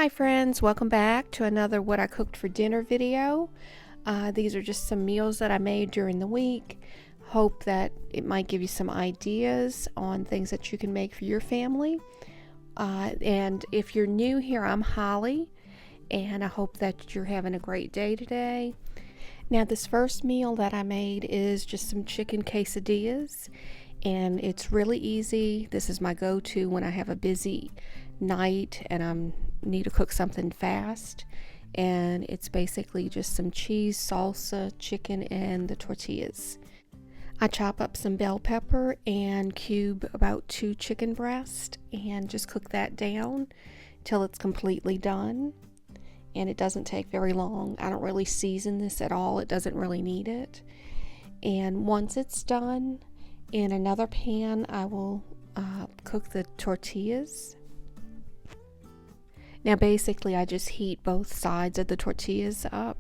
Hi friends, welcome back to another what I cooked for dinner video. These are just some meals that I made during the week. Hope that it might give you some ideas on things that you can make for your family. And if you're new here, I'm Holly, and I hope that you're having a great day today. Now this first meal that I made is just some chicken quesadillas, and it's really easy. This is my go-to when I have a busy night and I need to cook something fast. And it's basically just some cheese, salsa, chicken, and the tortillas. I chop up some bell pepper and cube about 2 chicken breasts and just cook that down till it's completely done. And it doesn't take very long. I don't really season this at all. It doesn't really need it. And once it's done, in another pan, I will cook the tortillas. Now basically I just heat both sides of the tortillas up,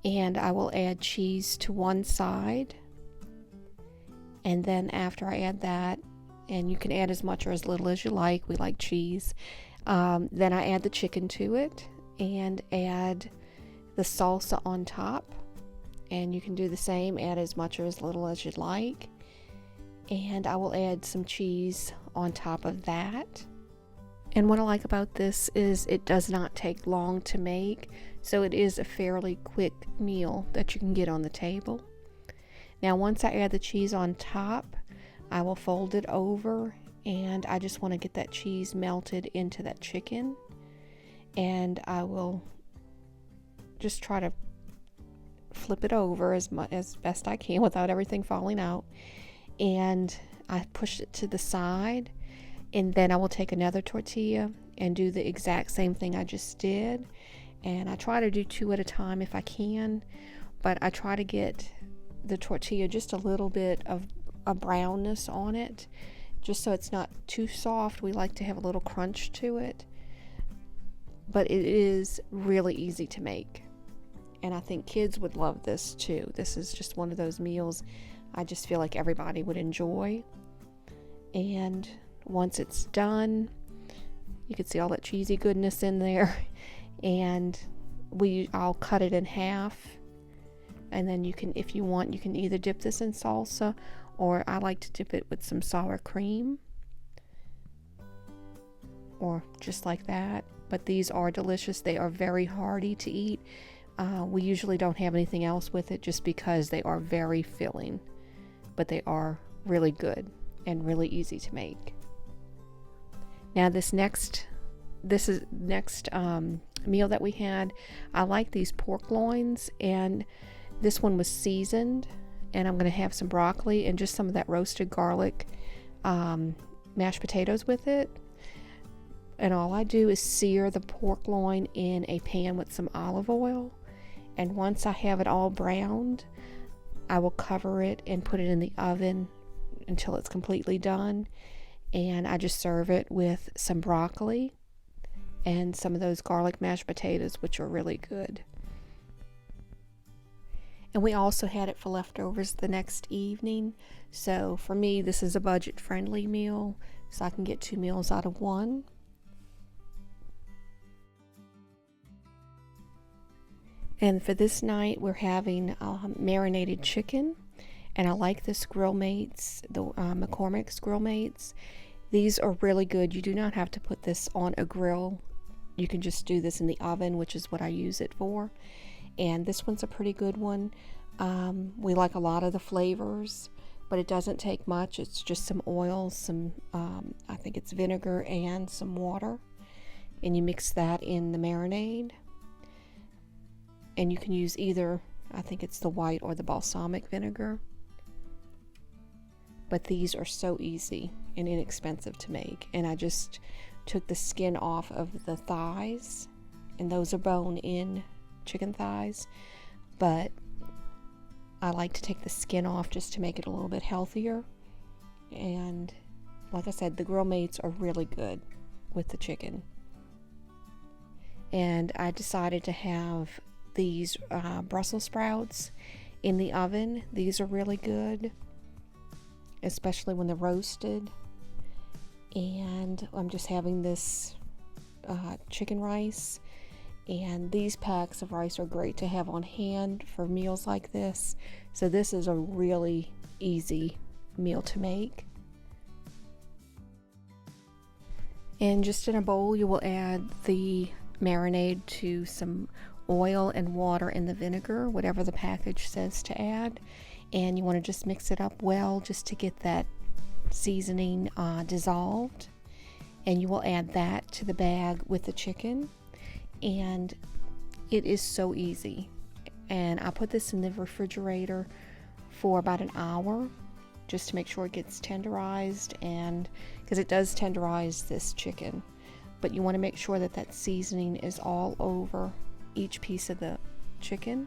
and I will add cheese to one side. And then after I add that, and you can add as much or as little as you like, we like cheese, then I add the chicken to it and add the salsa on top. And you can do the same, add as much or as little as you'd like. And I will add some cheese on top of that. And what I like about this is it does not take long to make, so it is a fairly quick meal that you can get on the table. Now once I add the cheese on top, I will fold it over, and I just want to get that cheese melted into that chicken. And I will just try to flip it over as best I can without everything falling out. And I push it to the side, and then I will take another tortilla and do the exact same thing I just did. And I try to do 2 at a time if I can, but I try to get the tortilla just a little bit of a brownness on it, just so it's not too soft. We like to have a little crunch to it, but it is really easy to make, and I think kids would love this too. This is just one of those meals I just feel like everybody would enjoy. And once it's done, you can see all that cheesy goodness in there, and I'll cut it in half, and then you can, if you want, you can either dip this in salsa, or I like to dip it with some sour cream, or just like that. But these are delicious. They are very hearty to eat. We usually don't have anything else with it just because they are very filling, but they are really good and really easy to make. Now this next meal that we had, I like these pork loins, and this one was seasoned, and I'm going to have some broccoli and just some of that roasted garlic mashed potatoes with it. And all I do is sear the pork loin in a pan with some olive oil, and once I have it all browned, I will cover it and put it in the oven until it's completely done. And I just serve it with some broccoli and some of those garlic mashed potatoes, which are really good. And we also had it for leftovers the next evening. So for me, this is a budget-friendly meal, so I can get 2 meals out of one. And for this night, we're having marinated chicken. And I like this Grill Mates, the McCormick's Grill Mates. These are really good. You do not have to put this on a grill. You can just do this in the oven, which is what I use it for. And this one's a pretty good one. We like a lot of the flavors, but it doesn't take much. It's just some oil, some, I think it's vinegar and some water. And you mix that in the marinade. And you can use either, I think it's the white or the balsamic vinegar. But these are so easy and inexpensive to make. And I just took the skin off of the thighs, and those are bone-in chicken thighs. But I like to take the skin off just to make it a little bit healthier. And like I said, the Grill Mates are really good with the chicken. And I decided to have these Brussels sprouts in the oven. These are really good, especially when they're roasted. And I'm just having this chicken rice. And these packs of rice are great to have on hand for meals like this. So this is a really easy meal to make. And just in a bowl, you will add the marinade to some oil and water and the vinegar, whatever the package says to add. And you want to just mix it up well just to get that seasoning dissolved. And you will add that to the bag with the chicken. And it is so easy. And I put this in the refrigerator for about an hour just to make sure it gets tenderized, and because it does tenderize this chicken, but you want to make sure that that seasoning is all over each piece of the chicken.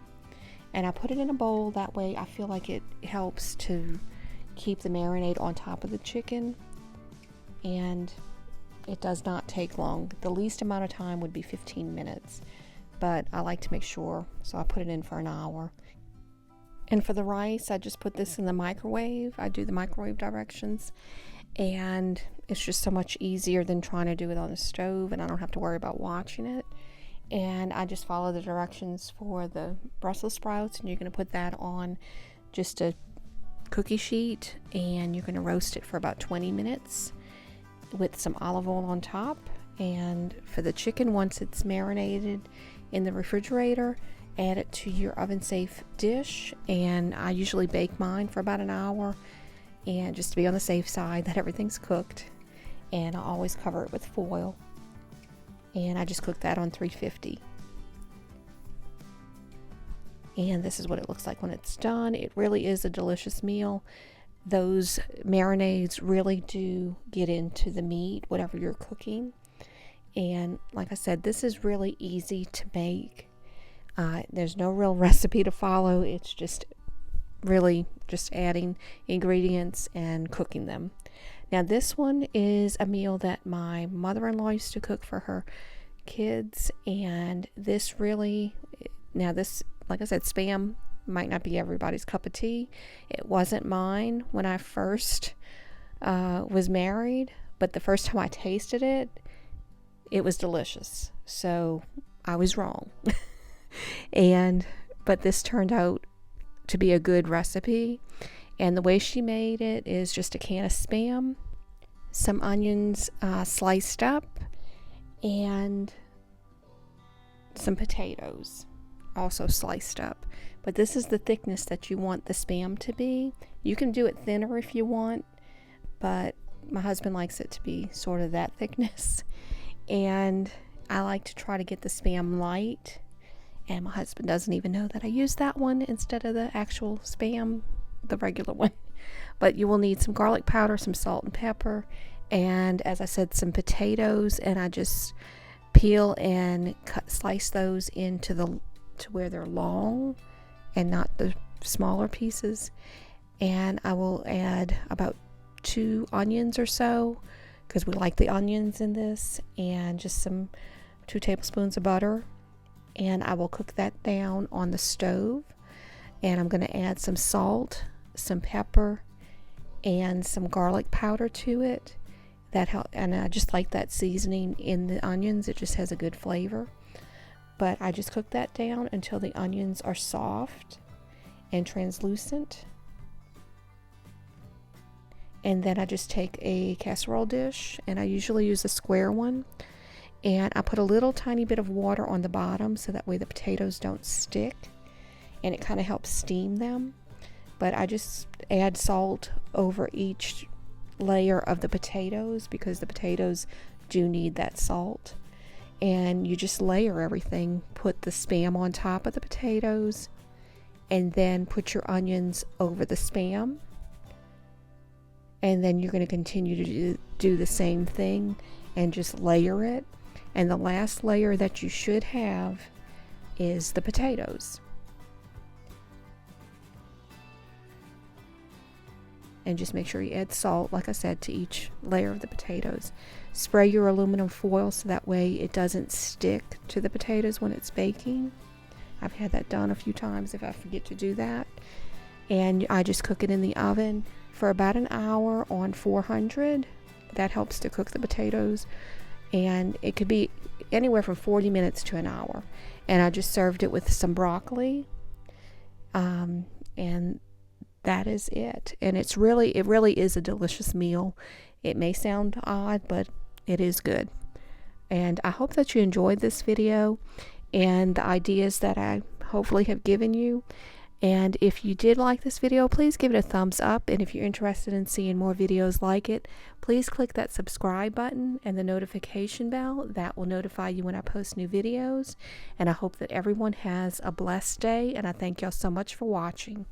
And I put it in a bowl, that way I feel like it helps to keep the marinade on top of the chicken, and it does not take long. The least amount of time would be 15 minutes, but I like to make sure, so I put it in for an hour. And for the rice, I just put this in the microwave. I do the microwave directions, and it's just so much easier than trying to do it on the stove, and I don't have to worry about watching it. And I just follow the directions for the Brussels sprouts, and you're going to put that on just a cookie sheet, and you're going to roast it for about 20 minutes with some olive oil on top. And for the chicken, once it's marinated in the refrigerator, add it to your oven safe dish, and I usually bake mine for about an hour, and just to be on the safe side that everything's cooked. And I always cover it with foil, and I just cook that on 350. And this is what it looks like when it's done. It really is a delicious meal. Those marinades really do get into the meat, whatever you're cooking. And like I said, this is really easy to make. There's no real recipe to follow. It's just really just adding ingredients and cooking them. Now this one is a meal that my mother-in-law used to cook for her kids, and this really, now this, like I said, Spam might not be everybody's cup of tea. It wasn't mine when I first was married, but the first time I tasted it, it was delicious. So I was wrong. But this turned out to be a good recipe. And the way she made it is just a can of Spam, some onions sliced up, and some potatoes also sliced up. But this is the thickness that you want the Spam to be. You can do it thinner if you want, but my husband likes it to be sort of that thickness. And I like to try to get the Spam light. And my husband doesn't even know that I used that one instead of the actual Spam, the regular one. But you will need some garlic powder, some salt and pepper, and as I said, some potatoes. And I just peel and slice those to where they're long and not the smaller pieces. And I will add about 2 onions or so, because we like the onions in this, and just 2 tablespoons of butter. And I will cook that down on the stove. And I'm going to add some salt, some pepper, and some garlic powder to it. And I just like that seasoning in the onions. It just has a good flavor. But I just cook that down until the onions are soft and translucent. And then I just take a casserole dish, and I usually use a square one. And I put a little tiny bit of water on the bottom so that way the potatoes don't stick, and it kind of helps steam them. But I just add salt over each layer of the potatoes because the potatoes do need that salt. And you just layer everything. Put the Spam on top of the potatoes, and then put your onions over the Spam. And then you're going to continue to do the same thing and just layer it. And the last layer that you should have is the potatoes. And just make sure you add salt, like I said, to each layer of the potatoes. Spray your aluminum foil so that way it doesn't stick to the potatoes when it's baking. I've had that done a few times if I forget to do that. And I just cook it in the oven for about an hour on 400. That helps to cook the potatoes. And it could be anywhere from 40 minutes to an hour. And I just served it with some broccoli, and that is it. And it really is a delicious meal. It may sound odd, but it is good. And I hope that you enjoyed this video and the ideas that I hopefully have given you. And if you did like this video, please give it a thumbs up. And if you're interested in seeing more videos like it, please click that subscribe button and the notification bell. That will notify you when I post new videos. And I hope that everyone has a blessed day. And I thank y'all so much for watching.